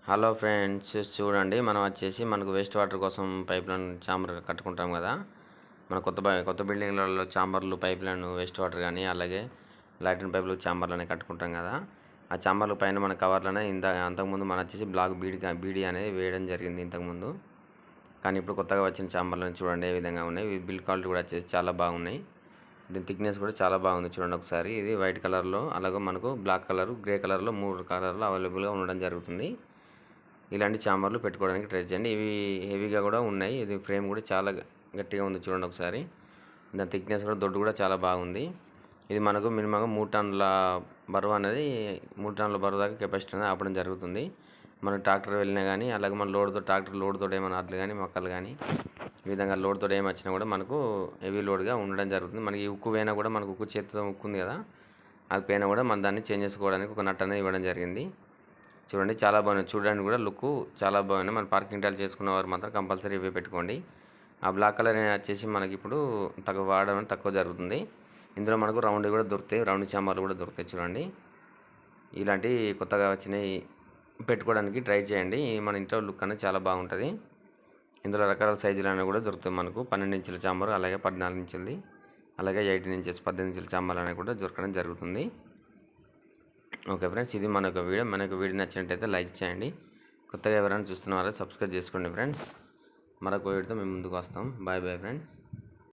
Hello friends, చూడండి మనం వచ్చేసి మనకు వేస్ట్ వాటర్ కోసం పైప్ లైన్ చాంబర్ కట్టుకుంటాం కదా. మన కొత్త బిల్డింగ్లలో చాంబర్లు పైప్ లైన్ వేస్ట్ వాటర్ కానీ అలాగే లాట్రిన్ పైపులు చాంబర్లు కట్టుకుంటాం కదా. ఆ చాంబర్ల పైన మన కవర్లనే అంతకుముందు మన వచ్చేసి బ్లాక్ బీడీ అనేది వేయడం జరిగింది ఇంతకుముందు. కానీ ఇప్పుడు కొత్తగా వచ్చిన చాంబర్లను చూడండి ఏ విధంగా ఉన్నాయి. బిల్డ్ క్వాలిటీ కూడా వచ్చేసి చాలా బాగున్నాయి. దీని థిక్నెస్ కూడా చాలా బాగుంది చూడండి ఒకసారి. ఇది వైట్ కలర్లో అలాగే మనకు బ్లాక్ కలర్, గ్రే కలర్లో 3 కలర్లో అవైలబుల్గా ఉండడం జరుగుతుంది. ఇలాంటి చాంబర్లు పెట్టుకోవడానికి ట్రై చేయండి. ఇవి హెవీగా కూడా ఉన్నాయి. ఇది ఫ్రేమ్ కూడా చాలా గట్టిగా ఉంది చూడండి ఒకసారి. దాని థిక్నెస్ కూడా దొడ్డు కూడా చాలా బాగుంది. ఇది మనకు మినిమంగా 3 టన్నుల బరువు అనేది 3 టన్నుల బరువు దాకా కెపాసిటీ అనేది ఆపడం జరుగుతుంది. మన ట్రాక్టర్ వెళ్ళినా కానీ అలాగే మన ట్రాక్టర్ లోడ్తో ఏమైనా అట్లు కానీ మొక్కలు కానీ ఈ విధంగా లోడ్తో ఏమి వచ్చినా కూడా మనకు హెవీ లోడ్గా ఉండడం జరుగుతుంది. మనకి ఉక్కు వేనా కూడా మనకు ఉక్కు చేతితో ఉక్కు ఉంది కదా, అది పైన కూడా మన దాన్ని చేంజ్ చేసుకోవడానికి ఒక నట్ అనేది ఇవ్వడం జరిగింది. చూడండి చాలా బాగుంది. చూడడానికి కూడా లుక్ చాలా బాగుంది. మన పార్కింగ్ టాయిల్ చేసుకున్న వారు మాత్రం కంపల్సరీ ఇవే పెట్టుకోండి. ఆ బ్లాక్ కలర్ వచ్చేసి మనకి ఇప్పుడు వాడడం తక్కువ జరుగుతుంది. ఇందులో మనకు రౌండ్ కూడా దొరుకుతాయి, రౌండ్ చాంబర్లు కూడా దొరుకుతాయి చూడండి. ఇలాంటి కొత్తగా వచ్చినాయి పెట్టుకోవడానికి ట్రై చేయండి. మన ఇంట్లో లుక్ అనేది చాలా బాగుంటుంది. ఇందులో రకరకాల సైజులు అనేవి కూడా దొరుకుతాయి. మనకు 12 ఇంచుల చాంబర్ అలాగే 14 ఇంచులది అలాగే 18 ఇంచెస్ 18 ఇంచుల చాంబర్లు అనేవి కూడా దొరకడం జరుగుతుంది. ఓకే ఫ్రెండ్స్, ఇది మనకు వీడియో నచ్చినట్టయితే లైక్ చేయండి. కొత్తగా ఎవరైనా చూస్తున్న వారు సబ్స్క్రైబ్ చేసుకోండి ఫ్రెండ్స్. మరొక వీడియోతో మేము ముందుకు వస్తాం. Bye bye friends.